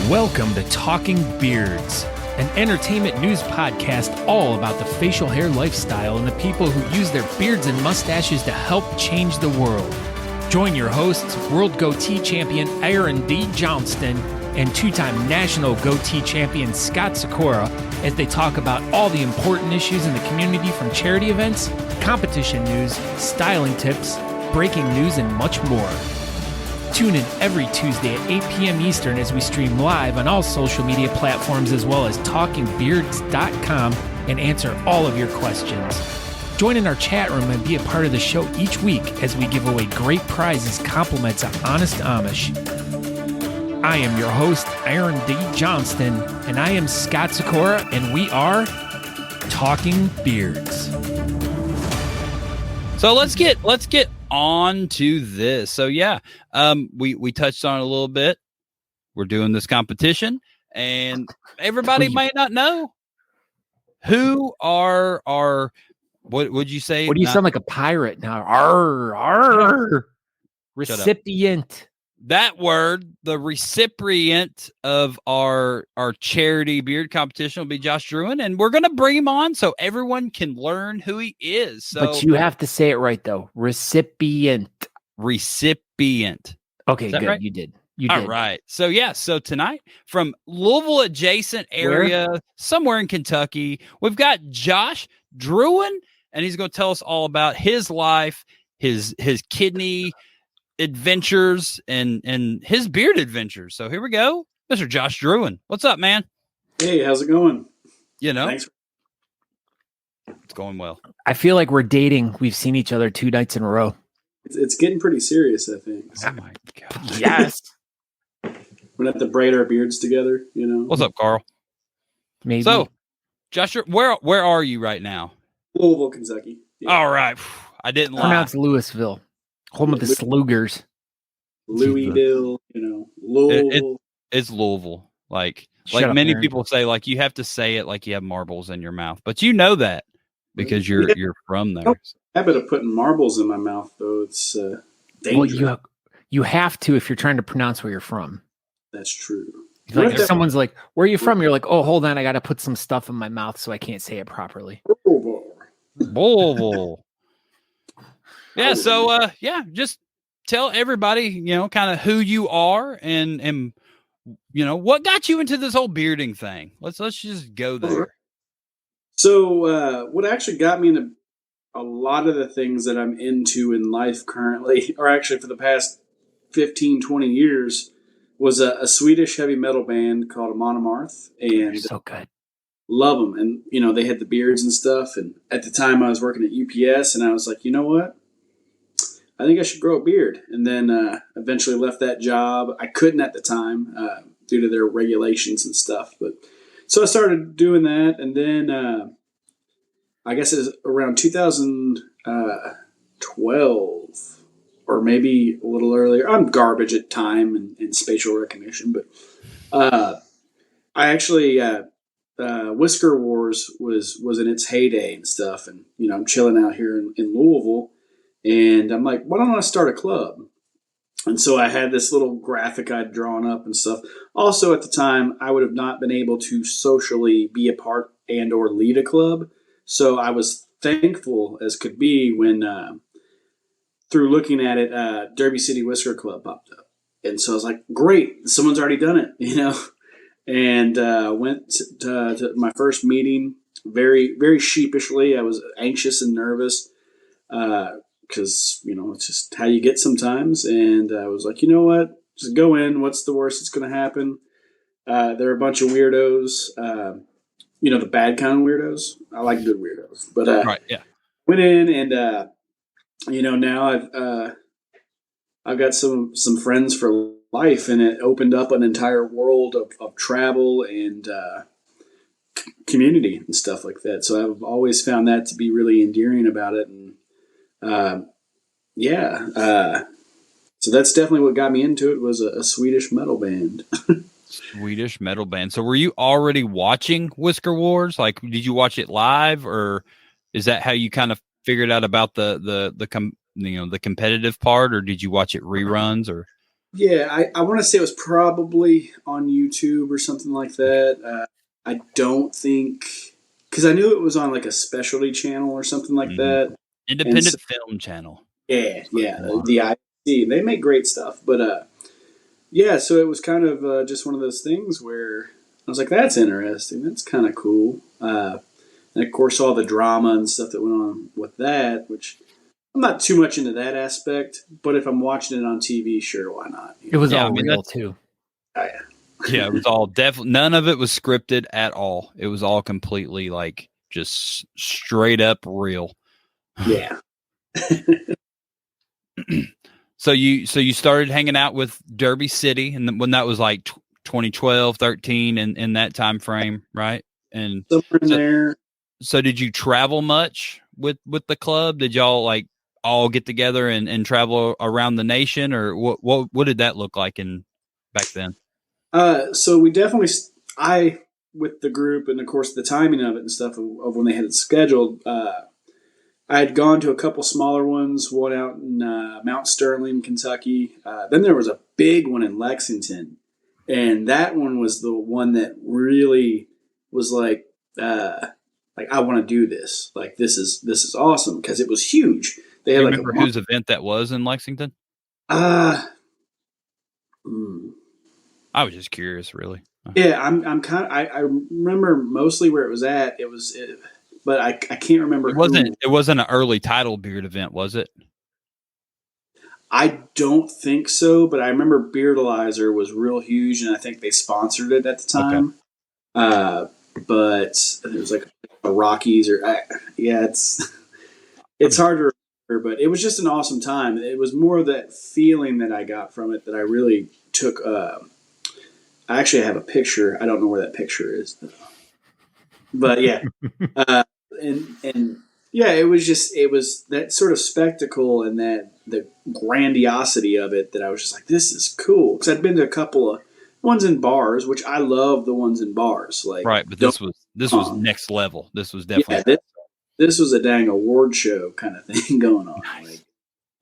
Welcome to Talking Beards, an entertainment news podcast all about the facial hair lifestyle and the people who use their beards and mustaches to help change the world. Join your hosts, World Goatee Champion Aaron D. Johnston and two-time National Goatee Champion Scott Sikora as they talk about all the important issues in the community, from charity events, competition news, styling tips, breaking news, and much more. Tune in every Tuesday at 8 p.m. Eastern as we stream live on all social media platforms as well as talkingbeards.com and answer all of your questions. Join in our chat room and be a part of the show each week as we give away great prizes, compliments of Honest Amish. I am your host, Aaron D. Johnston, and I am Scott Sikora, and we are Talking Beards. So let's get on to this. So yeah, we touched on it a little bit. We're doing this competition, and everybody might not know who are our. What would you say? What do you sound like a pirate now? Arr. Recipient. That word, the recipient of our charity beard competition will be Josh Druin, and we're going to bring him on so everyone can learn who he is. So, but you have to say it right, though. Recipient. Okay, good. Right? You did. All right. So, yeah. So tonight, from Louisville adjacent area, somewhere in Kentucky, we've got Josh Druin, and he's going to tell us all about his life, his kidney adventures, and his beard adventures. So here we go, Mr. Josh Druin. What's up, man? Hey, how's it going? Thanks. It's going well. I feel like we're dating. We've seen each other 2 nights in a row. It's getting pretty serious, I think. Oh my God. Yes. We're gonna have to braid our beards together, you know. What's up, Carl? Maybe. So, Josh, where are you right now? Louisville, Kentucky. Yeah. All right. I didn't lie. Pronounce Louisville. Home of the Slugers. Louisville, Louisville. It's Louisville. Like up, many Aaron. people say, like you have to say it like you have marbles in your mouth, but you know that because you're from there. Habit of putting marbles in my mouth, though. It's dangerous. Well, you have to if you're trying to pronounce where you're from. That's true. Like if someone's like, "Where are you from?" You're like, "Oh, hold on, I got to put some stuff in my mouth so I can't say it properly." Louisville. Yeah. So, just tell everybody, kind of who you are and what got you into this whole bearding thing. Let's just go there. So, what actually got me into a lot of the things that I'm into in life currently, or actually for the past 15, 20 years, was a Swedish heavy metal band called Monomarth, and so good. Love them. And, they had the beards and stuff. And at the time I was working at UPS, and I was like, you know what? I think I should grow a beard. And then eventually left that job. I couldn't at the time due to their regulations and stuff. But so I started doing that. And then I guess it was around 2012 or maybe a little earlier. I'm garbage at time and spatial recognition. But I actually, Whisker Wars was in its heyday and stuff. And, I'm chilling out here in Louisville. And I'm like, why don't I start a club? And so I had this little graphic I'd drawn up and stuff. Also, at the time, I would have not been able to socially be a part and or lead a club. So I was thankful as could be when, through looking at it, Derby City Whisker Club popped up. And so I was like, great, someone's already done it, And went to my first meeting very, very sheepishly. I was anxious and nervous. Because, it's just how you get sometimes. And I was like, you know what? Just go in. What's the worst that's going to happen? They're a bunch of weirdos. The bad kind of weirdos. I like good weirdos. But right, yeah. Went in and, now I've got some friends for life. And it opened up an entire world of travel and community and stuff like that. So I've always found that to be really endearing about it. And so that's definitely what got me into it, was a Swedish metal band. Swedish metal band. So were you already watching Whisker Wars? Like, did you watch it live, or is that how you kind of figured out about the competitive part, or did you watch it reruns? Or Yeah, I want to say it was probably on YouTube or something like that. I don't think because I knew it was on like a specialty channel or something like Mhm. that. And so, Independent Film Channel. yeah, Come on. the IC they make great stuff. But yeah, so it was kind of just one of those things where I was like, that's interesting. That's kind of cool. And of course, all the drama and stuff that went on with that, which I'm not too much into that aspect. But if I'm watching it on TV, sure, why not? It was Yeah, all I mean, real too. Oh, yeah. Yeah, it was all definitely none of it was scripted at all. It was all completely like just straight up real. Yeah. So you started hanging out with Derby City and when that was like 2012, 13 and in that time frame, right? And Somewhere in so there. so did you travel much with the club? Did y'all like all get together and travel around the nation or what did that look like in back then? So we definitely, I, with the group and of course the timing of it and stuff of when they had it scheduled, I had gone to a couple smaller ones, one out in Mount Sterling, Kentucky. Then there was a big one in Lexington. And that one was the one that really was like I want to do this. Like this is awesome because it was huge. They Do had you like a remember whose event that was in Lexington? uh, hmm. I was just curious, really. Yeah, I'm kind of. I remember mostly where it was at. But I can't remember It wasn't. who. It wasn't an early title beard event, was it? I don't think so, but I remember Beardalizer was real huge, and I think they sponsored it at the Okay. time. Uh, but it was like the Rockies, yeah, it's hard to remember, but it was just an awesome time. It was more that feeling that I got from it that I really took. I actually have a picture. I don't know where that picture is, but yeah. Uh, and yeah, it was that sort of spectacle and that the grandiosity of it that I was just like, this is cool because I'd been to a couple of ones in bars, which I love the ones in bars. Like, Right, but don't this was next level. This was yeah, definitely this was a dang award show kind of thing going on, like nice.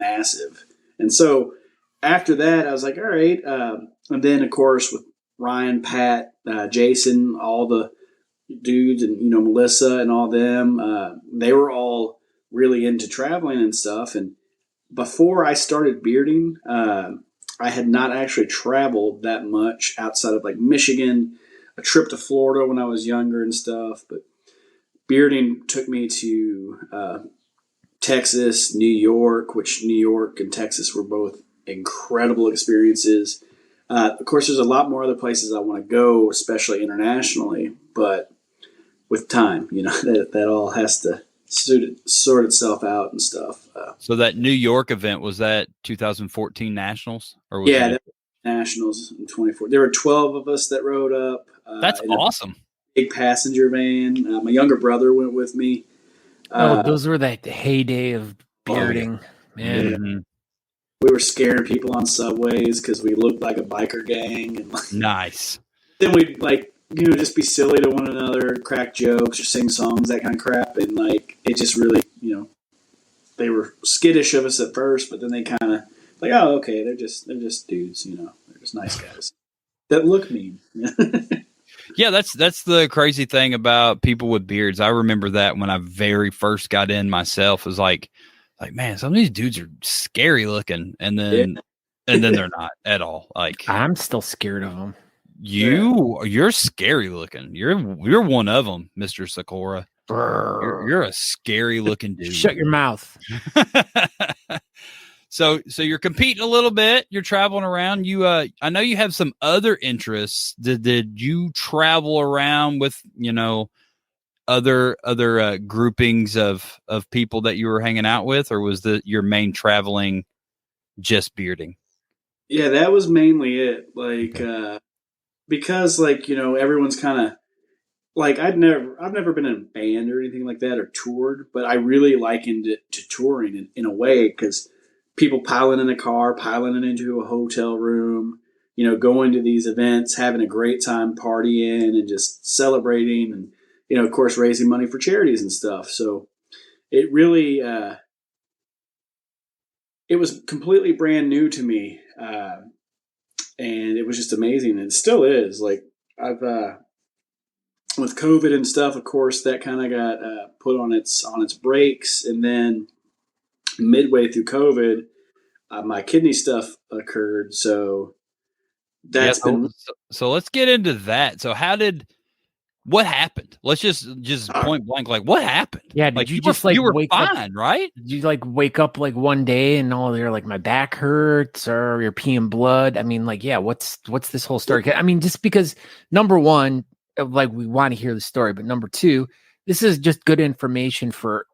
massive. And so after that, I was like, all right. And then of course with Ryan, Pat, Jason, all the dudes and Melissa and all them they were all really into traveling and stuff, and before I started bearding I had not actually traveled that much outside of like Michigan, a trip to Florida when I was younger and stuff, but bearding took me to Texas, New York, which New York and Texas were both incredible experiences. Of course there's a lot more other places I want to go, especially internationally, but with time, that all has to sort itself out and stuff. So that New York event was that 2014 Nationals or was Yeah, it? that was Nationals in 24. There were 12 of us that rode up That's in a awesome. big passenger van. My younger brother went with me. Oh, Uh, those were the heyday of Oh yeah. bearding, man. yeah, hmm we were scaring people on subways because we looked like a biker gang, and Nice. then we'd like just be silly to one another, crack jokes or sing songs, that kind of crap, and like it just really they were skittish of us at first, but then they kind of like, oh, okay, they're just dudes, they're just nice guys that look mean. Yeah, that's the crazy thing about people with beards. I remember that when I very first got in myself, was like man, some of these dudes are scary looking, and Yeah. then they're not at all. Like I'm still scared of them. you're scary looking. You're one of them, Mr. Sakura. You're a scary looking dude. Shut your mouth. So you're competing a little bit. You're traveling around. I know you have some other interests. Did you travel around with other groupings of people that you were hanging out with, or was your main traveling just bearding? Yeah, that was mainly it. Like, Okay. because like everyone's kind of like I've never been in a band or anything like that or toured, but I really likened it to touring in a way because people piling in a car, piling it into a hotel room, going to these events, having a great time partying and just celebrating, and of course raising money for charities and stuff. So it really it was completely brand new to me. and it was just amazing. And it still is. Like I've with COVID and stuff, of course, that kind of got put on its brakes, and then midway through COVID, my kidney stuff occurred. So that's been so let's get into that. So what happened? Let's just point blank, like what happened? Yeah, did you you were wake fine, up, right? Did you like wake up like one day and all you're like my back hurts or you're peeing blood? I mean, like, yeah, what's this whole story? I mean, just because number one, like we want to hear the story, but number two, this is just good information for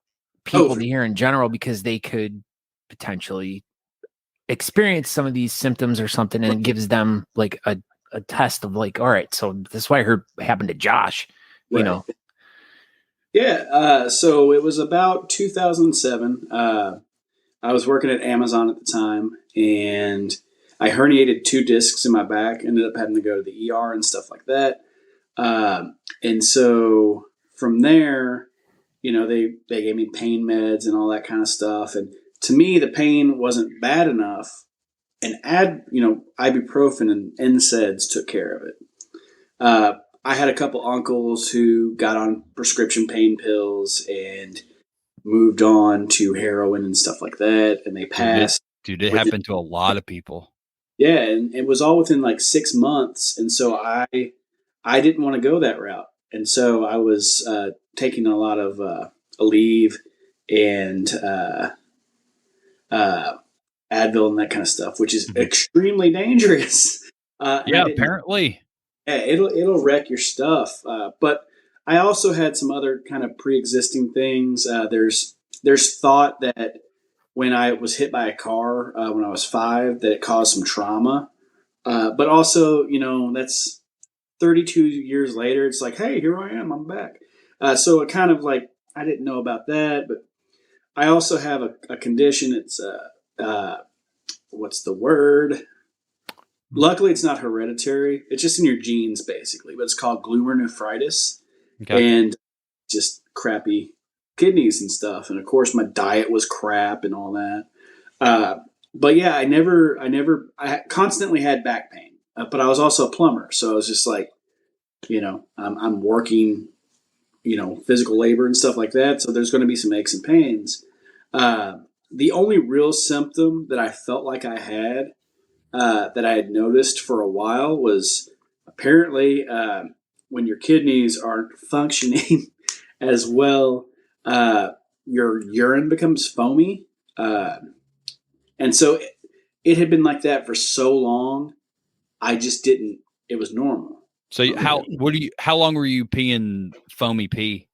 people to hear in general because they could potentially experience some of these symptoms or something, and it gives them like a test of like, all right, so this is what I heard happened to Josh, you know. Yeah, so it was about 2007. I was working at Amazon at the time, and I herniated 2 discs in my back. Ended up having to go to the ER and stuff like that. And so from there, they gave me pain meds and all that kind of stuff. And to me, the pain wasn't bad enough. And ibuprofen and NSAIDs took care of it. I had a couple uncles who got on prescription pain pills and moved on to heroin and stuff like that, and they passed. Dude, it happened to a lot of people. Yeah, and it was all within like 6 months, and so I didn't want to go that route, and so I was taking a lot of Aleve and Advil and that kind of stuff, which is extremely dangerous. Apparently. Yeah, it'll wreck your stuff. But I also had some other kind of pre-existing things. There's thought that when I was hit by a car when I was 5, that it caused some trauma. But also, that's 32 years later. It's like, hey, here I am. I'm back. So it kind of like I didn't know about that, but I also have a condition. It's what's the word? Luckily, it's not hereditary. It's just in your genes, basically. But it's called glomerulonephritis, and just crappy kidneys and stuff. And of course, my diet was crap and all that. But yeah, I constantly had back pain. But I was also a plumber, so I was just like, I'm working, physical labor and stuff like that. So there's going to be some aches and pains. The only real symptom that I felt like I had, that I had noticed for a while, was apparently when your kidneys aren't functioning as well, your urine becomes foamy. And so it had been like that for so long, I just didn't, it was normal. So how long were you peeing foamy pee?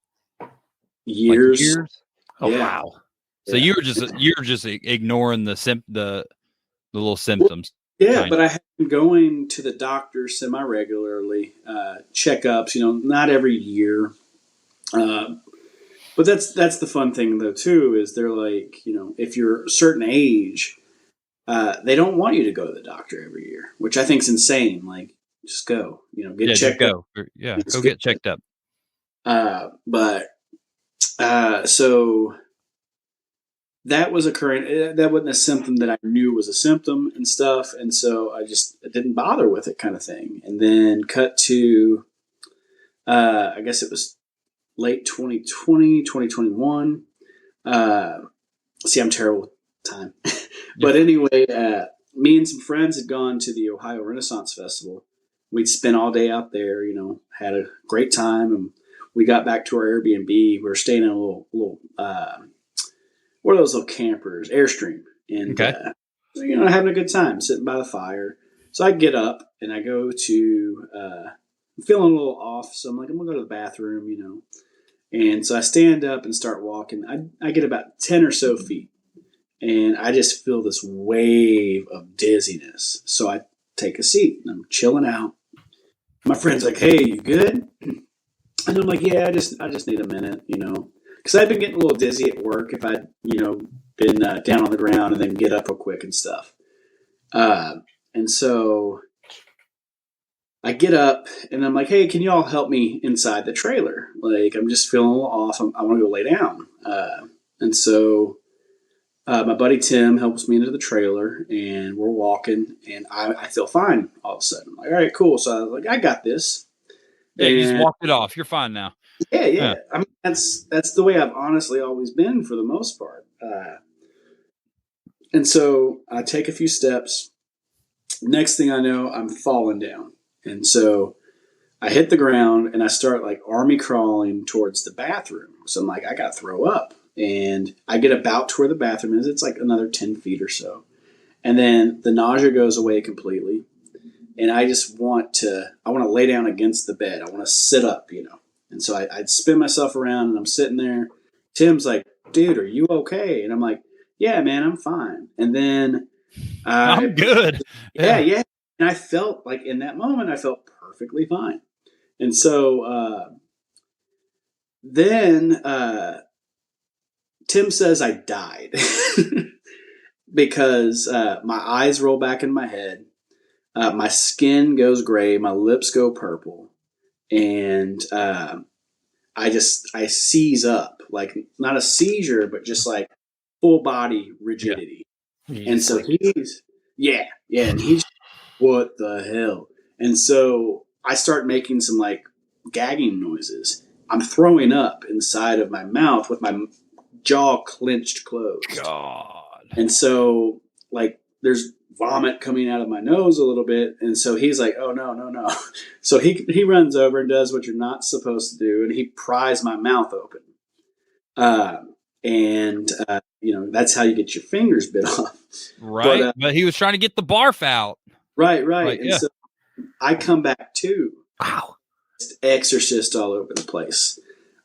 Years. Like years? Oh, yeah. Wow. So you were just ignoring the little symptoms. Yeah, but I have been going to the doctor semi-regularly, checkups, not every year. But that's the fun thing, though, too, is they're like, if you're a certain age, they don't want you to go to the doctor every year, which I think is insane. Like, just go, get checked up. Yeah, go get checked up. So that was occurring. That wasn't a symptom that I knew was a symptom and stuff. And so I didn't bother with it, kind of thing. And then cut to, I guess it was late 2020, 2021. See, I'm terrible with time. But anyway, me and some friends had gone to the Ohio Renaissance Festival. We'd spent all day out there, had a great time. And we got back to our Airbnb. We were staying in a little what are those little campers, Airstream. And, having a good time, sitting by the fire. So I get up and I go to, I'm feeling a little off. So I'm like, I'm going to go to the bathroom, And so I stand up and start walking. I get about 10 or so feet. And I just feel this wave of dizziness. So I take a seat and I'm chilling out. My friend's like, hey, you good? And I'm like, yeah, I just need a minute, Because I've been getting a little dizzy at work if I'd, been down on the ground and then get up real quick and stuff. And so I get up and I'm like, hey, can you all help me inside the trailer? Like, I'm just feeling a little off. I want to go lay down. And so My buddy Tim helps me into the trailer, and we're walking, and I feel fine all of a sudden. I'm like, all right, cool. So I was like, I got this. Yeah, you just And walked it off. You're fine now. yeah. I mean, that's the way I've honestly always been for the most part. And so I take a few steps. Next thing I know, I'm falling down, and so I hit the ground and I start like army crawling towards the bathroom. So I'm like, I got to throw up. And I get about to where the bathroom is. It's like another 10 feet or so. And then the nausea goes away completely. And I just I want to lay down against the bed. I want to sit up, you know. And so I'd spin myself around and I'm sitting there. Tim's like, dude, are you okay? And I'm like, yeah, man, I'm fine. And then I'm good. Yeah. And I felt like in that moment, I felt perfectly fine. And so then Tim says I died because my eyes roll back in my head. My skin goes gray. My lips go purple. And I seize up, like not a seizure, but just like full body rigidity. Yeah. And so and he's, what the hell? And so I start making some like gagging noises. I'm throwing up inside of my mouth with my jaw clenched closed. God. And so like there's vomit coming out of my nose a little bit. And so he's like, oh no. So he runs over and does what you're not supposed to do. And he pries my mouth open. You know, that's how you get your fingers bit off. Right. But he was trying to get the barf out. Right. And so I come back too. Wow. Exorcist all over the place.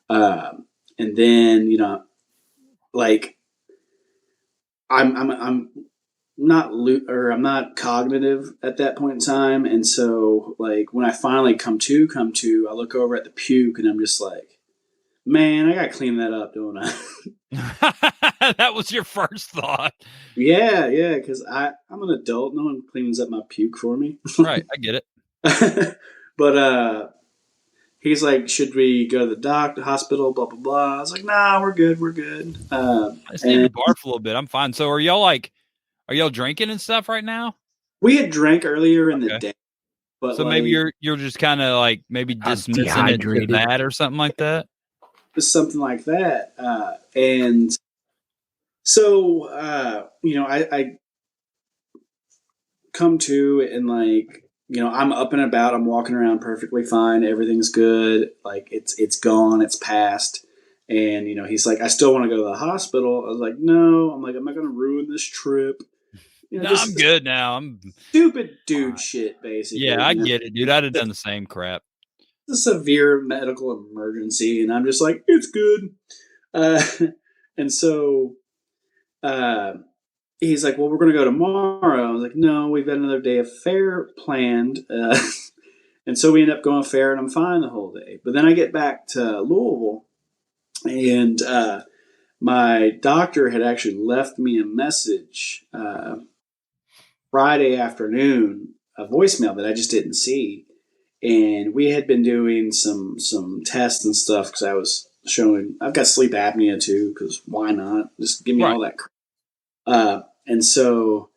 And then, you know, like I'm not cognitive at that point in time. And so like when I finally come to, I look over at the puke and I'm just like, man, I got to clean that up, don't I? That was your first thought. Yeah. Cause I'm an adult. No one cleans up my puke for me. Right. I get it. But, he's like, should we go to the hospital, blah, blah, blah. I was like, nah, we're good. I just need to barf a little bit. I'm fine. So are y'all drinking and stuff right now? We had drank earlier in the day. But so like, maybe you're just kind of like maybe dismissing it to that or something like that? Something like that. And so, you know, I come to and like, you know, I'm up and about. I'm walking around perfectly fine. Everything's good. Like it's gone. It's past. And, you know, he's like, I still want to go to the hospital. I was like, no. I'm like, I'm not going to ruin this trip. You know, no, I'm good now. I'm stupid dude shit, basically. Yeah, I get it, dude. I'd have done the same crap. It's a severe medical emergency. And I'm just like, it's good. And so he's like, well, we're going to go tomorrow. I was like, no, we've got another day of fair planned. And so we end up going fair and I'm fine the whole day. But then I get back to Louisville and my doctor had actually left me a message Friday afternoon, a voicemail that I just didn't see. And we had been doing some tests and stuff because I was showing, I've got sleep apnea too, because why not? Just give me all that crap. And so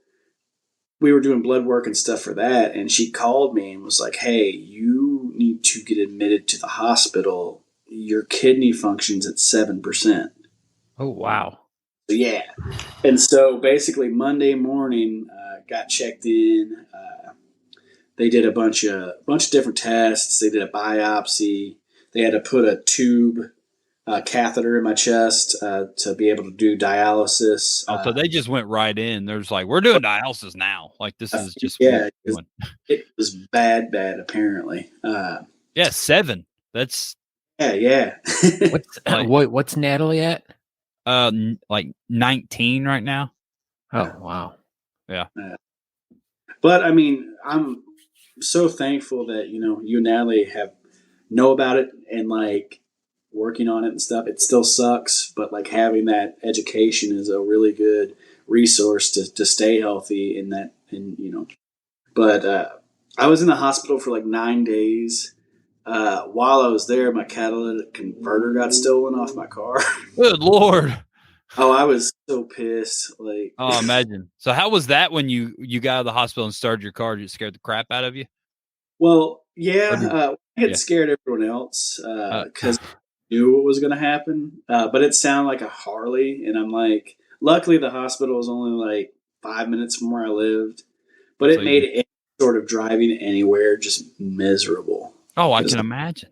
we were doing blood work and stuff for that. And she called me and was like, hey, you need to get admitted to the hospital. Your kidney function's at 7%. Oh, wow. So, yeah. And so basically Monday morning, got checked in. They did a bunch of different tests. They did a biopsy. They had to put a tube catheter in my chest to be able to do dialysis. Oh, so they just went right in. There's like, we're doing dialysis now. Like this is just it was bad apparently. 7. That's yeah. What's Natalie at? Like 19 right now. Oh wow. Yeah. But I mean, I'm so thankful that you and Natalie know about it and like working on it and stuff. It still sucks, but like having that education is a really good resource to stay healthy in that. And but I was in the hospital for like 9 days. While I was there, my catalytic converter got stolen off my car. Good Lord. Oh, I was so pissed. Like, Oh, imagine. So how was that when you got out of the hospital and started your car? Did it scare the crap out of you? well, yeah, I Yeah. had scared everyone else Uh, because I knew what was going to happen. But it sounded like a Harley, and I'm like, luckily the hospital was only like 5 minutes from where I lived, but so it made any sort of driving anywhere just miserable. I can imagine.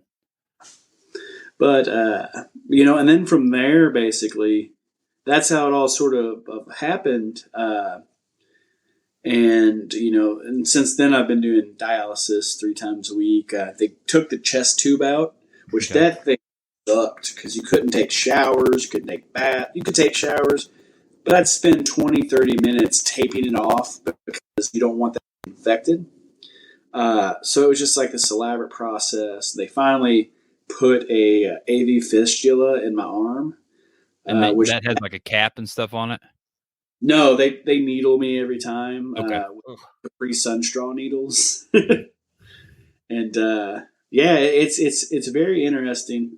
But and then from there, basically, that's how it all sort of happened. And since then I've been doing dialysis 3 times a week. They took the chest tube out, which Okay. that thing sucked because you couldn't take showers, you couldn't take bath. You could take showers, but I'd spend 20, 30 minutes taping it off because you don't want that infected. So it was just like this elaborate process. They finally put a AV fistula in my arm, And which that has like a cap and stuff on it. no, they needle me every time Okay. with the free Sunstraw needles, and yeah, it's very interesting.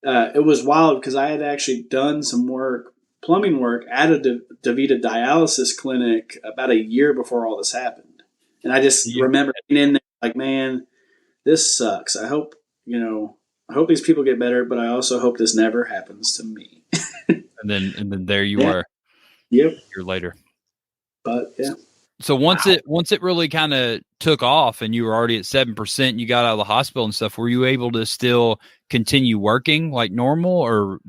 It was wild because I had actually done some work, plumbing work, at a DaVita dialysis clinic about a year before all this happened, and I just remember being in there like, man, this sucks. I hope these people get better, but I also hope this never happens to me. And then there you are. Yep. A year later. But yeah. So once it really kind of took off and you were already at 7%, you got out of the hospital and stuff, were you able to still continue working like normal, or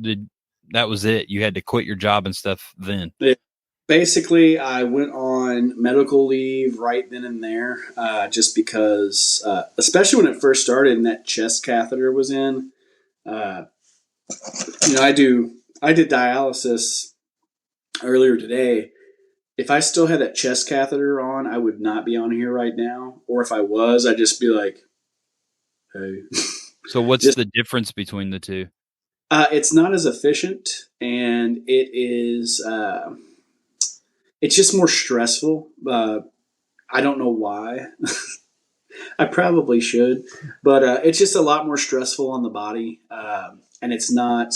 that was it? You had to quit your job and stuff then? Basically, I went on medical leave right then and there, just because, especially when it first started and that chest catheter was in. Uh, I did dialysis earlier today. If I still had that chest catheter on, I would not be on here right now. Or if I was, I'd just be like, hey. So what's the difference between the two? It's not as efficient, and it is. It's just more stressful. I don't know why. I probably should, but it's just a lot more stressful on the body, and it's not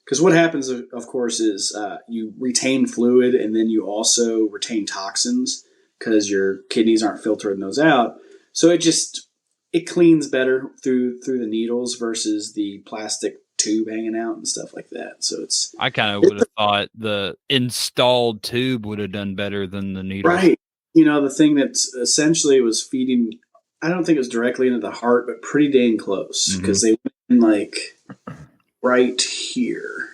because what happens, of course, is you retain fluid, and then you also retain toxins because your kidneys aren't filtering those out. So it cleans better through the needles versus the plastic tube hanging out and stuff like that. So I kind of would have thought the installed tube would have done better than the needles. Right. The thing that essentially was feeding, I don't think it was directly into the heart, but pretty dang close because they went in like right here.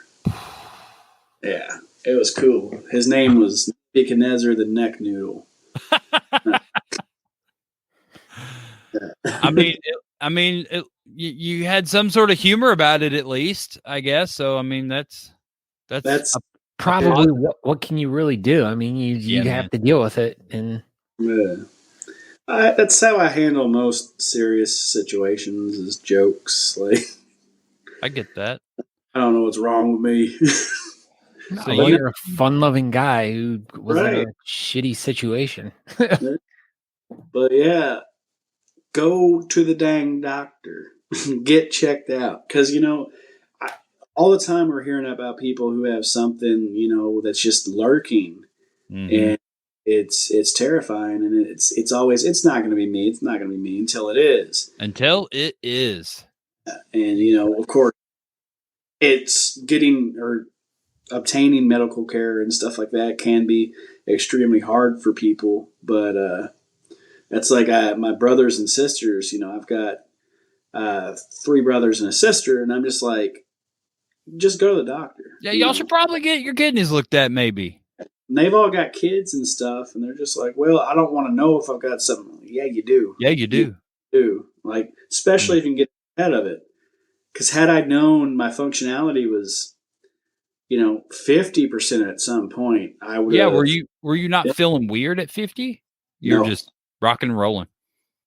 Yeah, it was cool. His name was Nebuchadnezzar the Neck Noodle. You had some sort of humor about it, at least, I guess. So, I mean, that's probably what can you really do? I mean, you have to deal with it, and that's how I handle most serious situations, is jokes. Like, I get that. I don't know what's wrong with me. So you're a fun-loving guy who was in a shitty situation. But yeah, go to the dang doctor. Get checked out. Because, all the time we're hearing about people who have something, that's just lurking. And it's terrifying. And it's always, it's not going to be me. It's not going to be me until it is. Until it is. And, of course, it's getting or obtaining medical care and stuff like that can be extremely hard for people. But that's like my brothers and sisters. I've got 3 brothers and a sister, and I'm just like, just go to the doctor. Yeah, y'all should probably get your kidneys looked at, maybe. And they've all got kids and stuff, and they're just like, well, I don't want to know if I've got something. Yeah, you do. Yeah, you do. You do. Like, especially if you can get ahead of it. Because had I known my functionality was, 50% at some point, I would. Yeah, were you not feeling weird at 50? You're just rocking and rolling.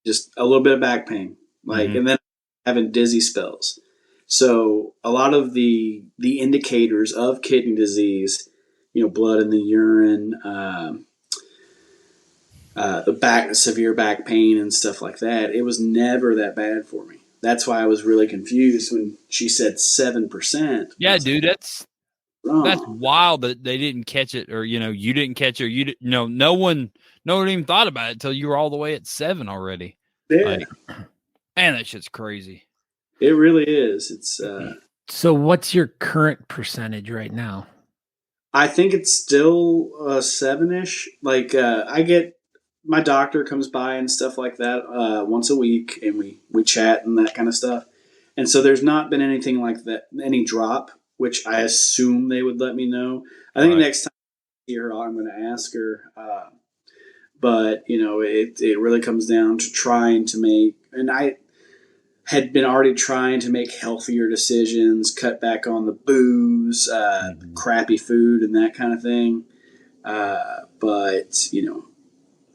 Just a little bit of back pain, and then having dizzy spells. So a lot of the indicators of kidney disease, blood in the urine, the severe back pain and stuff like that. It was never that bad for me. That's why I was really confused when she said 7%. Yeah, dude, wrong. That's wild that they didn't catch it, or you didn't catch it, or you didn't. No one even thought about it until you were all the way at 7 already. Yeah, Like, man, that shit's crazy. it really is. It's So what's your current percentage right now? I think it's still 7-ish. Like I get my doctor comes by and stuff like that once a week, and we chat and that kind of stuff. And so there's not been anything like that, any drop, which I assume they would let me know. I think next time I see her, I'm going to ask her. But it really comes down to trying to make, and I had been already trying to make healthier decisions, cut back on the booze, crappy food, and that kind of thing. But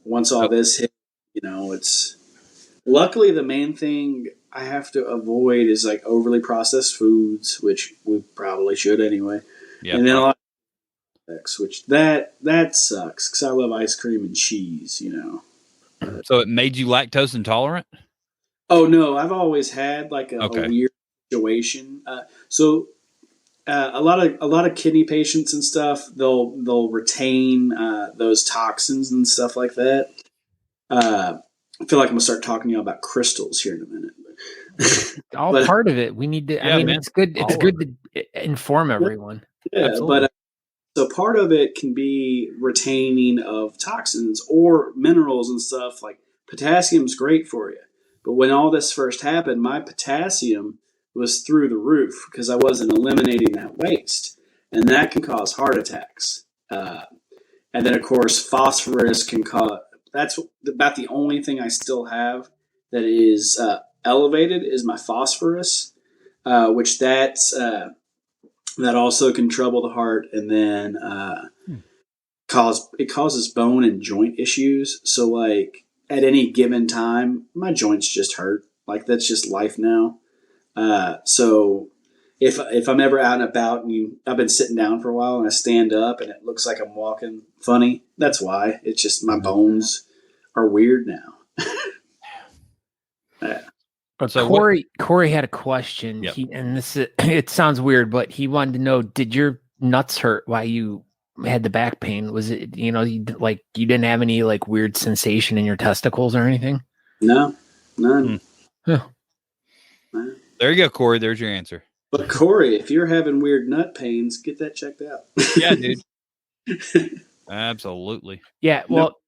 once all this hit, it's luckily the main thing I have to avoid is like overly processed foods, which we probably should anyway. Yep. And then a lot of effects, which that sucks because I love ice cream and cheese. So it made you lactose intolerant? Oh no, I've always had like a weird situation. So a lot of kidney patients and stuff, they'll retain those toxins and stuff like that. I feel like I'm gonna start talking to you about crystals here in a minute. Part of it. We need to. I mean, it's good. It's good to inform everyone. Yeah, absolutely. But so part of it can be retaining of toxins or minerals and stuff. Like potassium's great for you, but when all this first happened, my potassium was through the roof because I wasn't eliminating that waste, and that can cause heart attacks. And then, of course, phosphorus can cause. That's about the only thing I still have that is elevated is my phosphorus, which that also can trouble the heart, and then causes bone and joint issues. So, like at any given time, my joints just hurt. Like that's just life now. So if I'm ever out and about and I've been sitting down for a while and I stand up and it looks like I'm walking funny, that's why. It's just my bones are weird now. So Corey had a question. Yep. It sounds weird, but he wanted to know: did your nuts hurt while you had the back pain? Was it you didn't have any like weird sensation in your testicles or anything? No, none. Huh. There you go, Corey. There's your answer. But Corey, if you're having weird nut pains, get that checked out. Yeah, dude. Absolutely. Yeah. Well.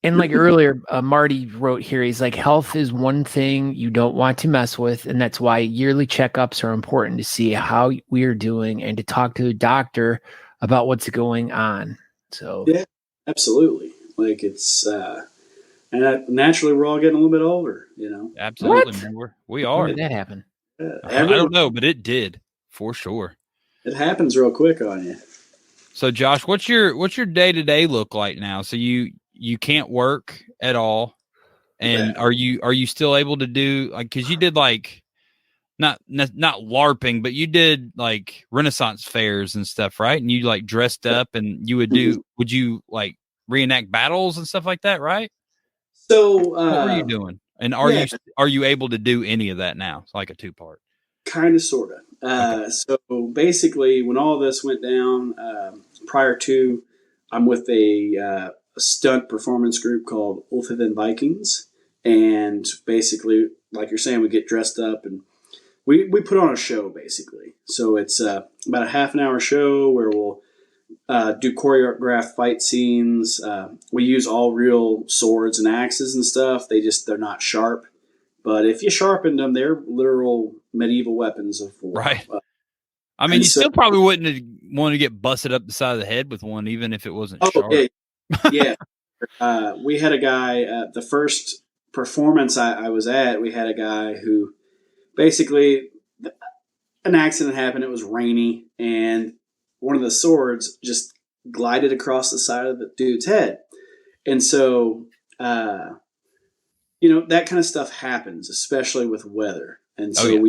And like earlier, Marty wrote here, he's like, health is one thing you don't want to mess with. And that's why yearly checkups are important to see how we are doing and to talk to a doctor about what's going on. So, yeah, absolutely. Like it's, and naturally we're all getting a little bit older, Absolutely. We are. When did that happen? I don't know, but it did for sure. It happens real quick on you. So Josh, what's your day-to-day look like now? So you can't work at all, and are you still able to do like, because you did like not LARPing, but you did like Renaissance fairs and stuff, right? And you like dressed up and you would you like reenact battles and stuff like that, right? So what were you doing, and are you able to do any of that now? It's like a 2-part. Kind of, sort of. So basically, when all this went down, prior to, I'm with a stunt performance group called Ulfithen Vikings, and basically, like you're saying, we get dressed up and we put on a show basically. So it's about a half an hour show where we'll do choreographed fight scenes. We use all real swords and axes and stuff. They're not sharp, but if you sharpened them, they're literal medieval weapons of war. Right. I mean, you still probably wouldn't want to get busted up the side of the head with one, even if it wasn't sharp. Yeah. We had a guy at the first performance I was at. We had a guy who basically an accident happened. It was rainy, and one of the swords just glided across the side of the dude's head. And so, that kind of stuff happens, especially with weather. And so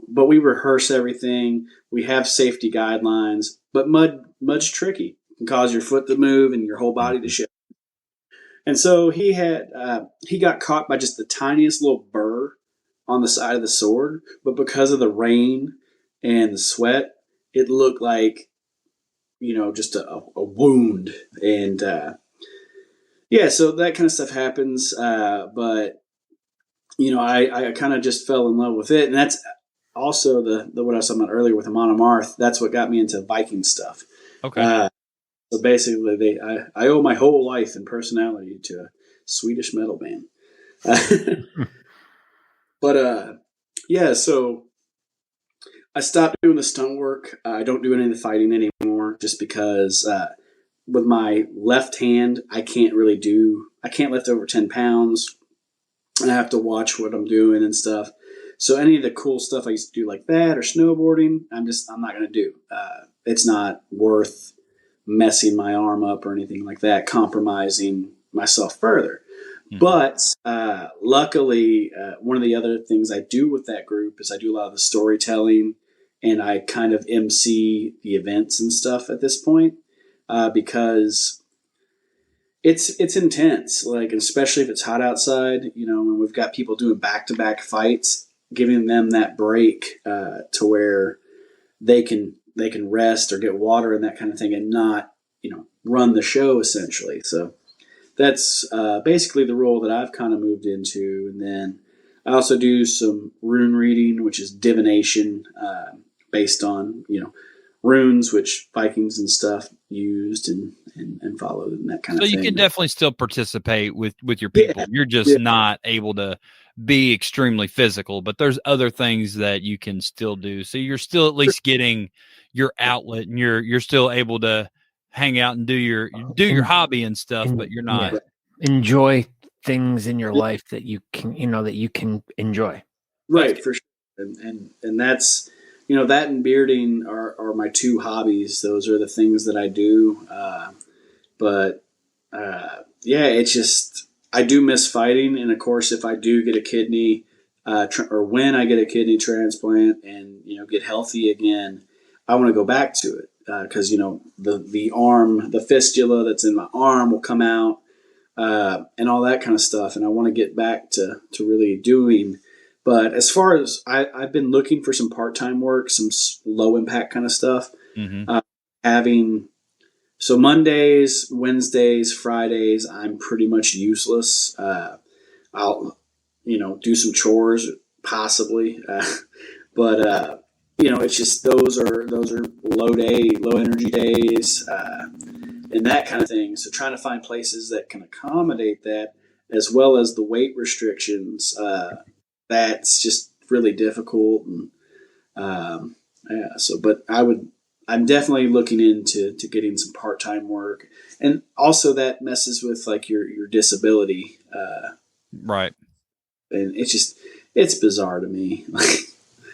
but we rehearse everything. We have safety guidelines, but mud's tricky. It can cause your foot to move and your whole body to shift. And so he got caught by just the tiniest little burr on the side of the sword, but because of the rain and the sweat, it looked like, just a wound. And so that kind of stuff happens. But I kind of just fell in love with it, and that's also the what I was talking about earlier with Amon Amarth. That's what got me into Viking stuff. Okay. So basically, I owe my whole life and personality to a Swedish metal band. But so I stopped doing the stunt work. I don't do any of the fighting anymore, just because with my left hand, I can't lift over 10 pounds. And I have to watch what I'm doing and stuff. So any of the cool stuff I used to do like that or snowboarding, I'm not going to do. It's not worth messing my arm up or anything like that, compromising myself further. Mm-hmm. But luckily, one of the other things I do with that group is I do a lot of the storytelling, and I kind of MC the events and stuff at this point because it's intense, like, especially if it's hot outside, and we've got people doing back-to-back fights, giving them that break to where they can rest or get water and that kind of thing, and not, run the show essentially. So that's basically the role that I've kind of moved into. And then I also do some rune reading, which is divination, based on, runes, which Vikings and stuff used and followed and that kind of thing. So you can definitely still participate with your people. Yeah. You're just not able to be extremely physical, but there's other things that you can still do. So you're still at least getting your outlet, and you're still able to hang out and do your hobby and stuff, but you're not enjoy things in your life that you can enjoy. Right, for sure. And that's, that and bearding are my two hobbies. Those are the things that I do. It's just, I do miss fighting. And of course, if I do get a kidney, or when I get a kidney transplant and, get healthy again, I want to go back to it. Cause the arm, the fistula that's in my arm will come out, and all that kind of stuff. And I want to get back to really doing. But as far as I've been looking for some part-time work, some low impact kind of stuff, so Mondays, Wednesdays, Fridays, I'm pretty much useless. I'll, do some chores possibly. But it's just, those are low energy days, and that kind of thing. So trying to find places that can accommodate that, as well as the weight restrictions, that's just really difficult. And but I'm definitely looking into getting some part-time work, and also that messes with like your disability, right? And it's bizarre to me.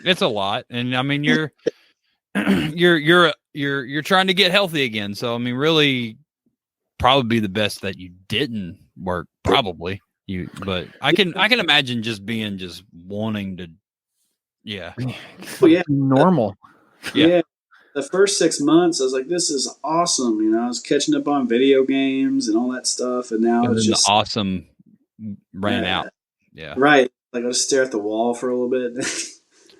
It's a lot, and I mean you're trying to get healthy again. So I mean, really, probably the best that you didn't work. Probably. But I can imagine just wanting to, normal. Yeah. The first 6 months, I was like, this is awesome. I was catching up on video games and all that stuff, and now it's just awesome. Ran out. Yeah. Right. Like I'll just stare at the wall for a little bit.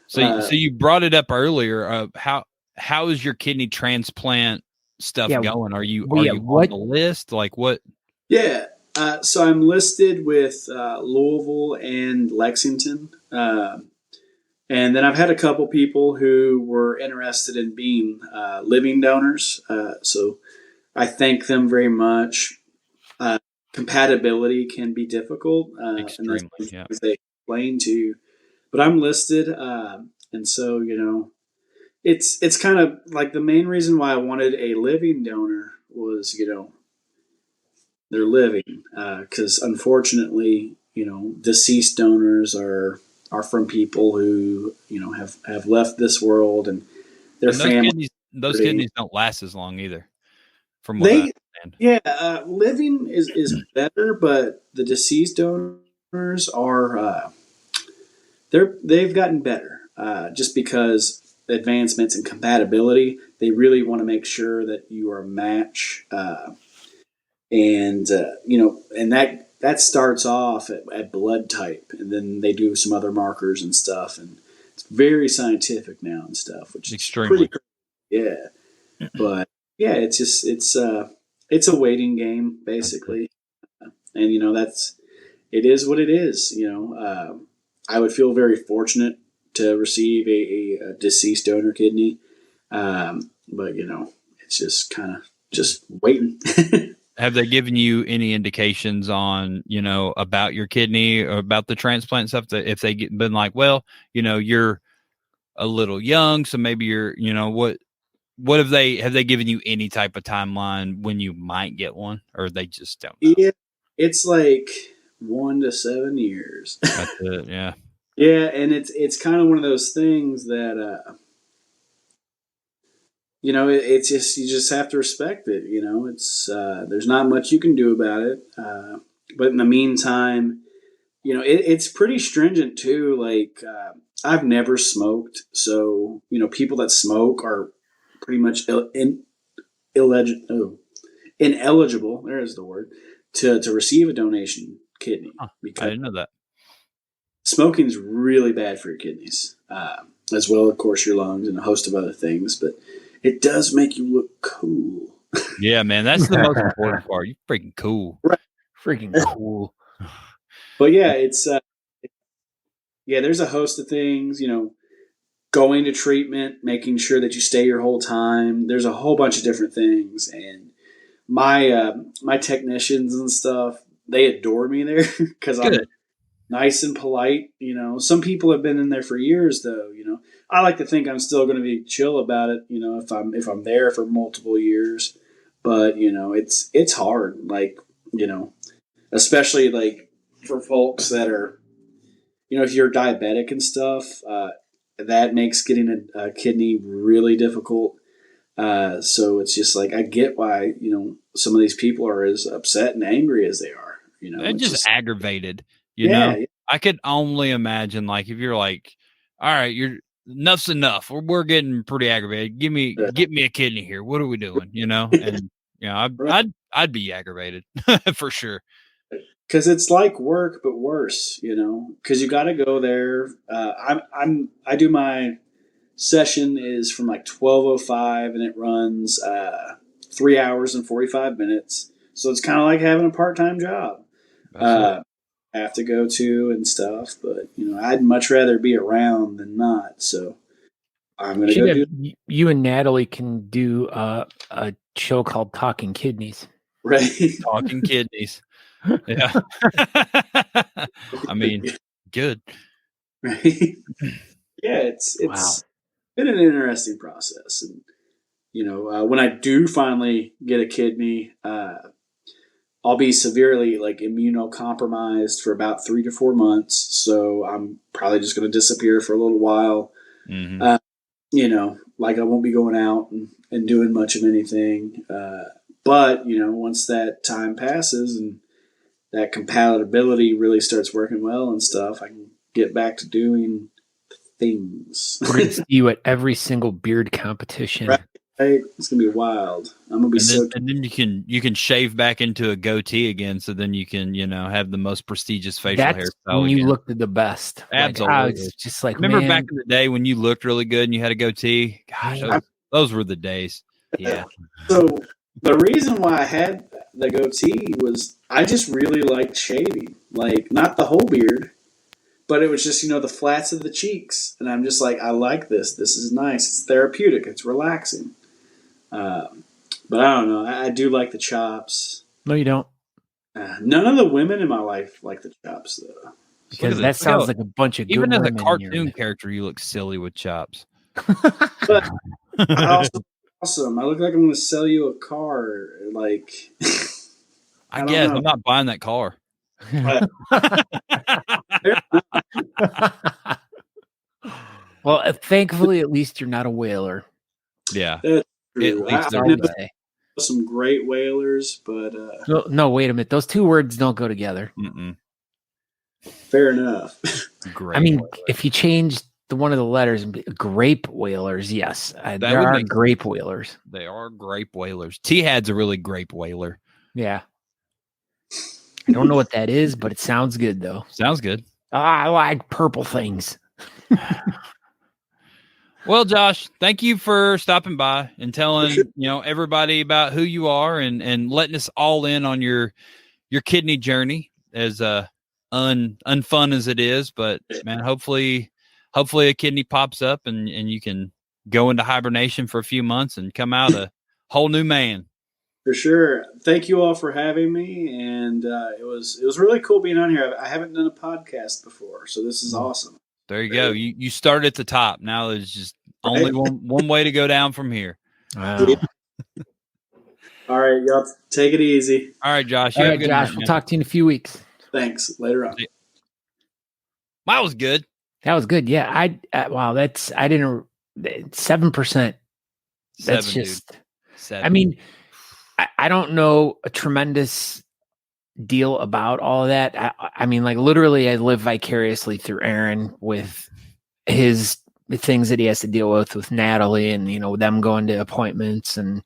So you brought it up earlier. How is your kidney transplant stuff going? Are you on the list? Like what? Yeah. So I'm listed with Louisville and Lexington. And then I've had a couple people who were interested in being living donors. So I thank them very much. Compatibility can be difficult. Extremely, and that's they explain to you. But I'm listed. And so, it's kind of like the main reason why I wanted a living donor was, they're living, because unfortunately, deceased donors are from people who have left this world, and their family. Those kidneys don't last as long either. From what I understand. Yeah, living is better, but the deceased donors are they've gotten better, just because advancements in compatibility. They really want to make sure that you are a match. And that starts off at blood type, and then they do some other markers and stuff, and it's very scientific now and stuff, which is extremely. Yeah. But yeah, it's a waiting game basically. And it is what it is. I would feel very fortunate to receive a deceased donor kidney. But it's just kind of just waiting. Have they given you any indications on, about your kidney or about the transplant stuff, that if they been like, well, you're a little young, so maybe you're, what have they given you any type of timeline when you might get one, or they just don't know? Yeah, it's like 1 to 7 years. That's it. Yeah. Yeah. And it's kind of one of those things that, it's just, you just have to respect it. It's, there's not much you can do about it. But in the meantime, it's pretty stringent too. Like, I've never smoked. So, people that smoke are pretty much ineligible. There's the word to receive a donation kidney. Huh, I Because didn't know that. smoking is really bad for your kidneys, as well, of course, your lungs and a host of other things. But it does make you look cool. Yeah, man, that's the most important part. You're freaking cool. Right. Freaking cool. But yeah, it's there's a host of things. Going to treatment, making sure that you stay your whole time. There's a whole bunch of different things, and my technicians and stuff, they adore me there because I'm nice and polite. Some people have been in there for years, though. I like to think I'm still going to be chill about it. If I'm there for multiple years, but it's hard. Like especially like for folks that are, if you're diabetic and stuff, that makes getting a kidney really difficult. So it's just like, I get why, some of these people are as upset and angry as they are, They're just aggravated, Yeah. I could only imagine, like, if you're like, all right, enough's enough. We're getting pretty aggravated. Get me a kidney here. What are we doing? And Right. I'd be aggravated for sure. Cause it's like work, but worse, cause you got to go there. I do my session is from like 12:05 and it runs 3 hours and 45 minutes. So it's kind of like having a part-time job. I have to go to and stuff, but I'd much rather be around than not. So I'm gonna go do. You and Natalie can do a show called Talking Kidneys. Right. Talking kidneys. Yeah. I mean, good. Right. Yeah, it's Wow. been an interesting process, and when I do finally get a kidney, I'll be severely like immunocompromised for about 3 to 4 months. So I'm probably just going to disappear for a little while. Mm-hmm. Like I won't be going out and doing much of anything. But once that time passes and that compatibility really starts working well and stuff, I can get back to doing things. We're going to see you at every single beard competition. Right. It's gonna be wild. I'm gonna be and then you can shave back into a goatee again, so then you can have the most prestigious facial hairstyle. When you looked the best. Absolutely. It's just like, remember man, back in the day when you looked really good and you had a goatee. Gosh, those were the days. Yeah. So the reason why I had the goatee was I just really liked shaving, like not the whole beard, but it was just the flats of the cheeks, and I'm just like, I like this. This is nice. It's therapeutic. It's relaxing. But I don't know. I do like the chops. No, you don't. None of the women in my life like the chops, though. Because that sounds like a bunch of even good as a women cartoon character, you look silly with chops. But I also awesome. I look like I'm going to sell you a car. Like, I guess know. I'm not buying that car. Well, thankfully, at least you're not a whaler. Yeah. That's true. At least I know some great whalers, but no, wait a minute. Those two words don't go together. Mm-mm. Fair enough. Great. I mean, if you change one of the letters, grape whalers, yes, there are grape whalers. They are grape whalers. T-Had's a really grape whaler. Yeah. I don't know what that is, but it sounds good, though. Sounds good. I like purple things. Well, Josh, thank you for stopping by and telling everybody about who you are and letting us all in on your kidney journey, as unfun as it is. But man, hopefully a kidney pops up and you can go into hibernation for a few months and come out a whole new man. For sure. Thank you all for having me, and it was really cool being on here. I haven't done a podcast before, so this is awesome. There you go. You started at the top. Now there's just only one way to go down from here. Wow. All right, y'all take it easy. All right, Josh. All right, Josh. We'll talk to you in a few weeks. Thanks. Later on. That was good. That was good. Yeah. I didn't 7%. That's just 7. I mean, I don't know a tremendous deal about all of that. I mean, like literally I live vicariously through Aaron with his things that he has to deal with Natalie and, them going to appointments and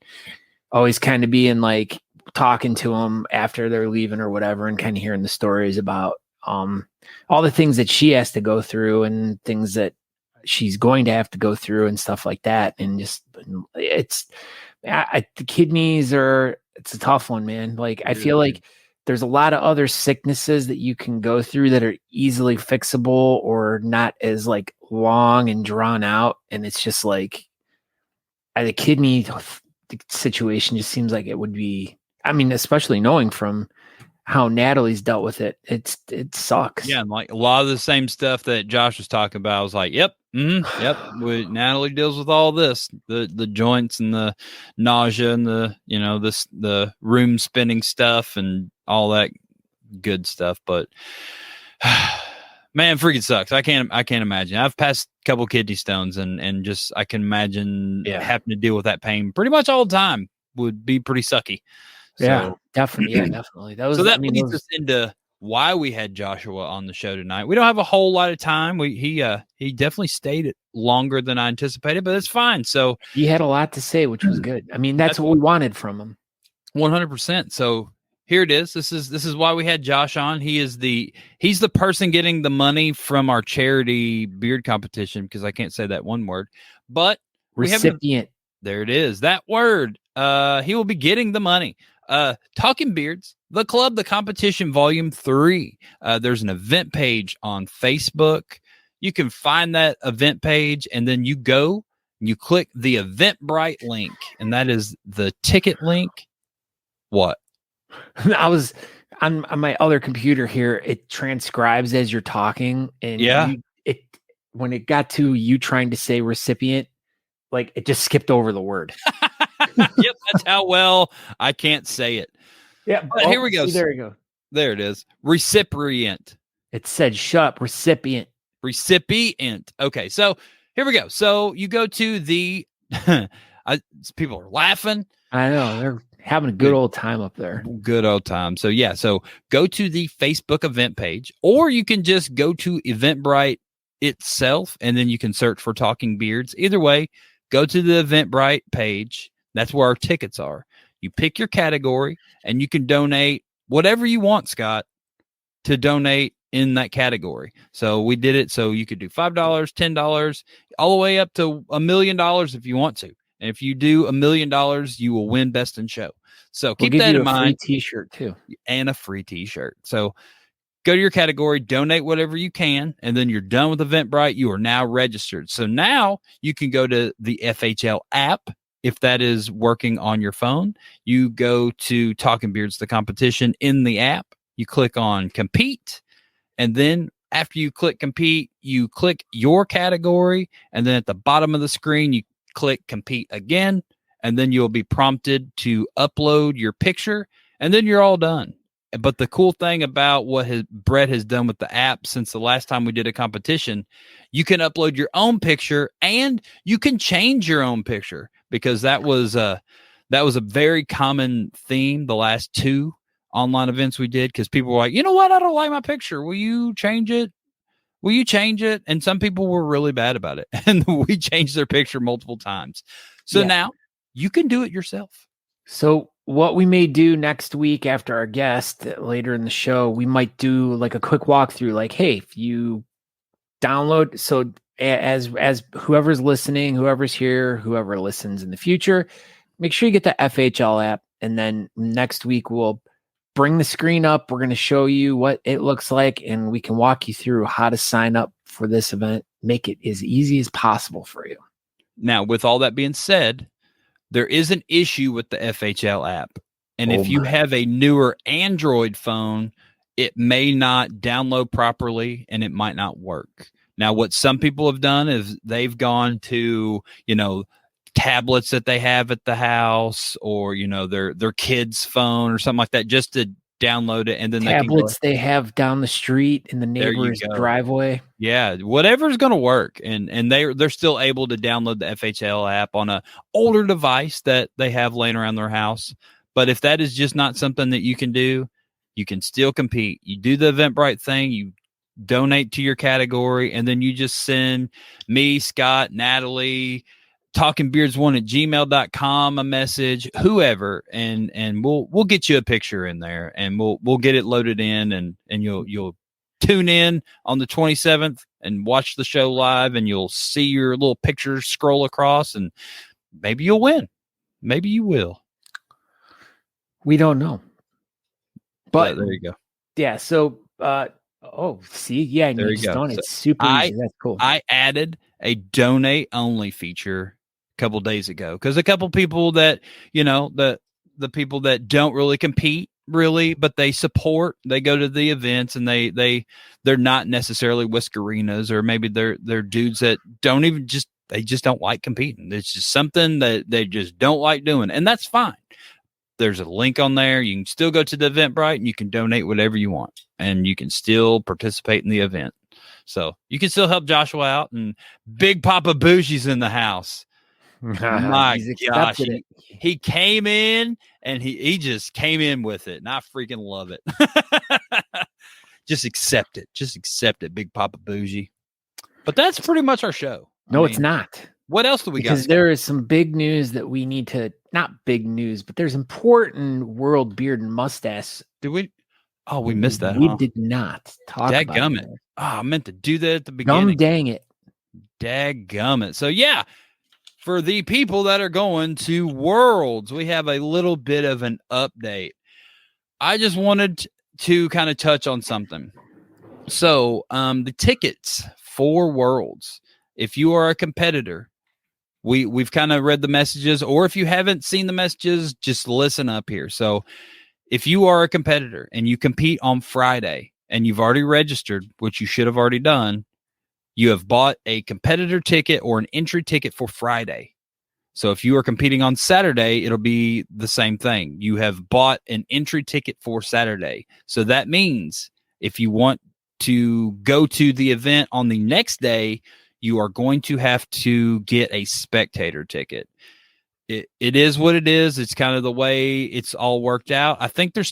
always kind of being like talking to them after they're leaving or whatever. And kind of hearing the stories about, all the things that she has to go through and things that she's going to have to go through and stuff like that. And just, the kidneys it's a tough one, man. Like, I feel like there's a lot of other sicknesses that you can go through that are easily fixable or not as like long and drawn out. And it's just like the kidney situation just seems like it would be, I mean, especially knowing from how Natalie's dealt with it. It sucks. Yeah. And like a lot of the same stuff that Josh was talking about, I was like, yep. Natalie deals with all this, the joints and the nausea and the room spinning stuff and all that good stuff. But man, freaking sucks. I can't imagine. I've passed a couple kidney stones and just, I can imagine having to deal with that pain pretty much all the time would be pretty sucky. Yeah, definitely. Yeah, definitely. That leads us into why we had Joshua on the show tonight. We don't have a whole lot of time. He definitely stayed longer than I anticipated, but it's fine. So he had a lot to say, which was good. I mean, that's what we wanted from him. 100%. So here it is. This is why we had Josh on. He's the person getting the money from our charity beard competition, because I can't say that one word, but recipient. There it is. That word. He will be getting the money. Talking Beards, the club, the competition, volume 3. There's an event page on Facebook. You can find that event page, and then you go and you click the Eventbrite link, and that is the ticket link. What? I was on my other computer here. It transcribes as you're talking, and when it got to you trying to say recipient, like it just skipped over the word. Yep, that's how well I can't say it. Yeah, but here we go. See, there you go. There it is. Recipient. It said shut up, recipient. Recipient. Okay, so here we go. So you go to the people are laughing. I know, they're having a good old time up there. Good old time. So yeah, so go to the Facebook event page, or you can just go to Eventbrite itself, and then you can search for Talking Beards. Either way, go to the Eventbrite page. That's where our tickets are. You pick your category, and you can donate whatever you want, Scott, to donate in that category. So we did it so you could do $5, $10, all the way up to $1 million if you want to. And if you do $1 million, you will win Best in Show. So keep that in mind. Free T-shirt too, and a free T-shirt. So go to your category, donate whatever you can, and then you're done with Eventbrite. You are now registered. So now you can go to the FHL app. If that is working on your phone, you go to Talking Beards, the competition in the app. You click on compete. And then after you click compete, you click your category. And then at the bottom of the screen, you click compete again. And then you'll be prompted to upload your picture. And then you're all done. But the cool thing about what Brett has done with the app since the last time we did a competition, you can upload your own picture and you can change your own picture, because that was a very common theme the last 2 online events we did, because people were like, you know what? I don't like my picture. Will you change it? Will you change it? And some people were really bad about it. And we changed their picture multiple times. So now you can do it yourself. So what we may do next week after our guest later in the show, we might do like a quick walkthrough, like, hey, if you download, so as whoever's listening, whoever's here, whoever listens in the future, make sure you get the FHL app. And then next week we'll bring the screen up. We're going to show you what it looks like, and we can walk you through how to sign up for this event. Make it as easy as possible for you. Now, with all that being said, there is an issue with the FHL app. And if you have a newer Android phone, it may not download properly and it might not work. Now, what some people have done is they've gone to, tablets that they have at the house, or, their kid's phone or something like that, just to download it. And then tablets they have down the street in the neighbor's driveway. Yeah, whatever's going to work. And they're still able to download the FHL app on a older device that they have laying around their house. But if that is just not something that you can do, you can still compete. You do the Eventbrite thing, you donate to your category, and then you just send me, Scott, Natalie, talkingbeards1@gmail.com a message, whoever, and we'll get you a picture in there, and we'll get it loaded in, and you'll tune in on the 27th and watch the show live, and you'll see your little pictures scroll across, and maybe you'll win. Maybe you will. We don't know. But there you go. Yeah. So, see, yeah, there you go. Done. It's super easy. That's cool. I added a donate only feature a couple days ago because a couple people that, the people that don't really compete really, but they support, they go to the events, and they're not necessarily Whiskerinas, or maybe they're dudes that don't even they just don't like competing. It's just something that they just don't like doing. And that's fine. There's a link on there. You can still go to the Eventbrite and you can donate whatever you want, and you can still participate in the event. So you can still help Joshua out, and Big Papa Bougie's in the house. My gosh. He came in, and he just came in with it, and I freaking love it. Just accept it. Just accept it, Big Papa Bougie. But that's pretty much our show. No, it's not. What else do we got? Because there is some big news that we need to, not big news, but there's important World Beard and Mustache. Did we? Oh, we missed that. We did not talk about it. Oh, I meant to do that at the beginning. Dang it. Dadgummit. So, yeah, for the people that are going to Worlds, we have a little bit of an update. I just wanted to kind of touch on something. So, the tickets for Worlds, if you are a competitor, we've kind of read the messages, or if you haven't seen the messages, just listen up here. So if you are a competitor and you compete on Friday and you've already registered, which you should have already done, you have bought a competitor ticket or an entry ticket for Friday. So if you are competing on Saturday, it'll be the same thing. You have bought an entry ticket for Saturday. So that means if you want to go to the event on the next day, you are going to have to get a spectator ticket. It is what it is. It's kind of the way it's all worked out. I think they're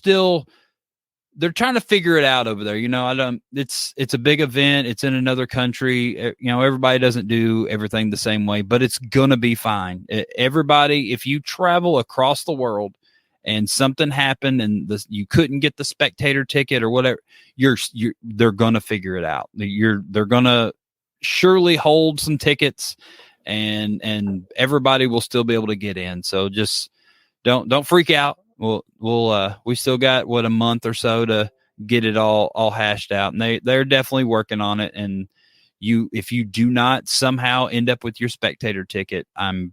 trying to figure it out over there. It's a big event. It's in another country. Everybody doesn't do everything the same way, but it's going to be fine. Everybody, if you travel across the world and something happened and you couldn't get the spectator ticket or whatever, they're going to figure it out. They're going to surely hold some tickets, and everybody will still be able to get in. So just don't freak out. We still got a month or so to get it all hashed out, and they're definitely working on it. And if you do not somehow end up with your spectator ticket, I'm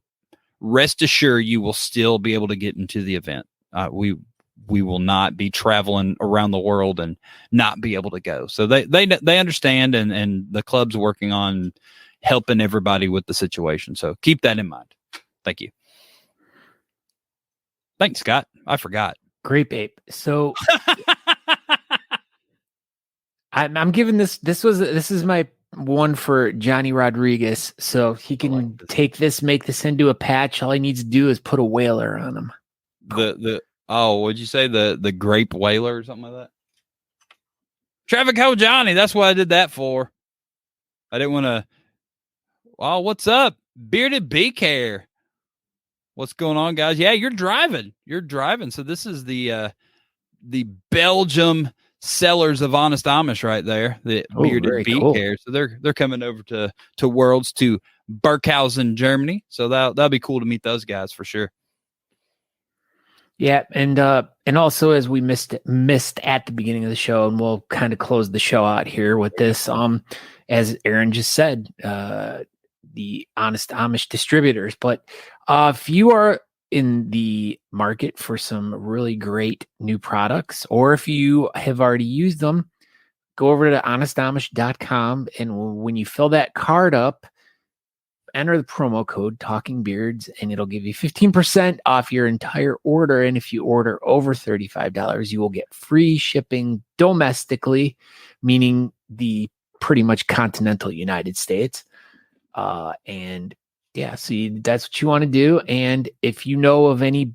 rest assured you will still be able to get into the event. We will not be traveling around the world and not be able to go. So they understand, and the club's working on helping everybody with the situation. So keep that in mind. Thank you. Thanks, Scott. I forgot. Grape Ape. So I'm giving this is my one for Johnny Rodriguez. So he can take this, make this into a patch. All he needs to do is put a whaler on him. What'd you say? The grape whaler or something like that? Traffic Ho Johnny. That's what I did that for. I didn't want to. Oh, what's up? Bearded Beak Hair. What's going on, guys? Yeah, you're driving. So this is the Belgium sellers of Honest Amish right there, the bearded beak hair. So they're coming over to Worlds to Burghausen, Germany. So that'll be cool to meet those guys for sure. Yeah, and also as we missed at the beginning of the show, and we'll kind of close the show out here with this. As Aaron just said, the Honest Amish distributors. But if you are in the market for some really great new products, or if you have already used them, go over to honestamish.com, and when you fill that card up, enter the promo code Talking Beards, and it'll give you 15% off your entire order. And if you order over $35, you will get free shipping domestically, meaning the pretty much continental United States. And yeah, so that's what you want to do. And if you know of any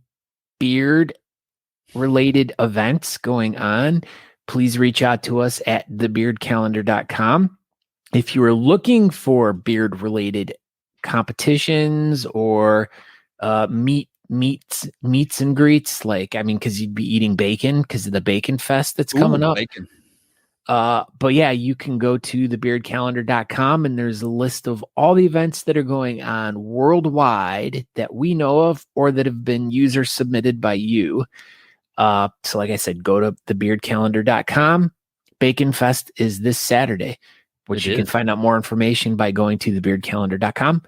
beard related events going on, please reach out to us at thebeardcalendar.com. If you are looking for beard related competitions or meets and greets, because you'd be eating bacon because of the Bacon Fest that's coming up. Bacon. But yeah, you can go to thebeardcalendar.com, and there's a list of all the events that are going on worldwide that we know of or that have been user submitted by you. So like I said, go to thebeardcalendar.com. Bacon Fest is this Saturday, which you can find out more information by going to thebeardcalendar.com.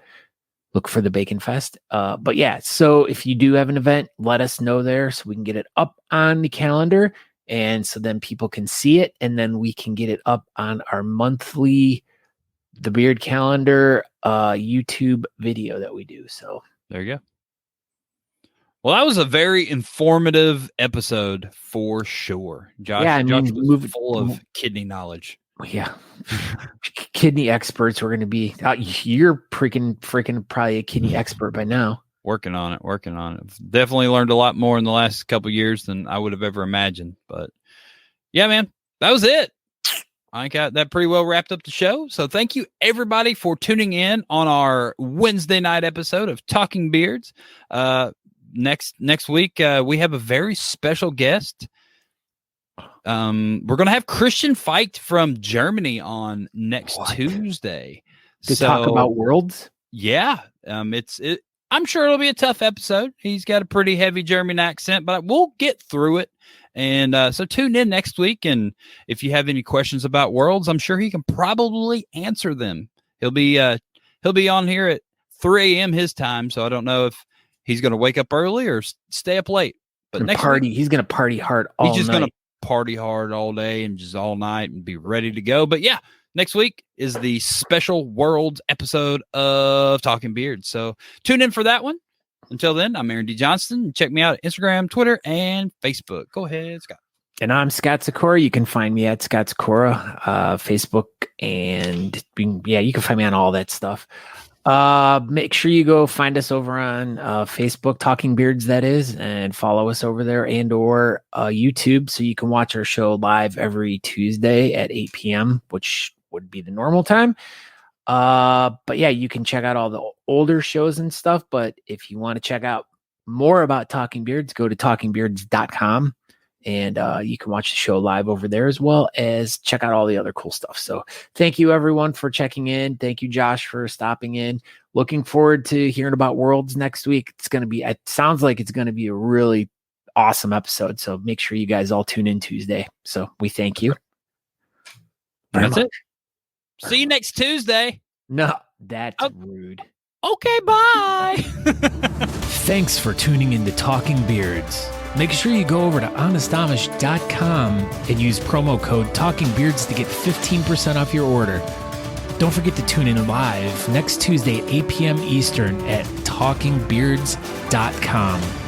Look for the Bacon Fest. But yeah, so if you do have an event, let us know there so we can get it up on the calendar. And so then people can see it, and then we can get it up on our monthly The Beard Calendar YouTube video that we do. So there you go. Well, that was a very informative episode for sure. Josh, yeah, Josh was full of kidney knowledge. Yeah. Kidney experts. We're going to be you're freaking probably a kidney expert by now. Working on it. I've definitely learned a lot more in the last couple of years than I would have ever imagined. But yeah, man, that was it. I think that pretty well wrapped up the show. So thank you everybody for tuning in on our Wednesday night episode of Talking Beards. Next week, we have a very special guest. We're going to have Christian Feicht from Germany on next Tuesday to talk about Worlds. Yeah. I'm sure it'll be a tough episode. He's got a pretty heavy German accent, but we'll get through it. And so tune in next week. And if you have any questions about Worlds, I'm sure he can probably answer them. He'll be on here at 3 a.m. his time. So I don't know if he's going to wake up early or stay up late. But next week, he's going to party hard all night. He's just going to party hard all day and just all night and be ready to go. But yeah, next week is the special Worlds episode of Talking Beards. So tune in for that one. Until then, I'm Aaron D. Johnston. Check me out at Instagram, Twitter, and Facebook. Go ahead, Scott. And I'm Scott Sakura. You can find me at Scott Sakura, Facebook, and you can find me on all that stuff. Make sure you go find us over on Facebook, Talking Beards, that is, and follow us over there, and or YouTube, so you can watch our show live every Tuesday at 8 p.m., which would be the normal time. But yeah, you can check out all the older shows and stuff. But if you want to check out more about Talking Beards, go to talkingbeards.com, and you can watch the show live over there, as well as check out all the other cool stuff. So thank you everyone for checking in. Thank you, Josh, for stopping in. Looking forward to hearing about Worlds next week. It sounds like it's going to be a really awesome episode. So make sure you guys all tune in Tuesday. So we thank you. That's it. See you next Tuesday. No, that's rude. Okay, bye. Thanks for tuning in to Talking Beards. Make sure you go over to honestamish.com and use promo code TalkingBeards to get 15% off your order. Don't forget to tune in live next Tuesday at 8 p.m. Eastern at talkingbeards.com.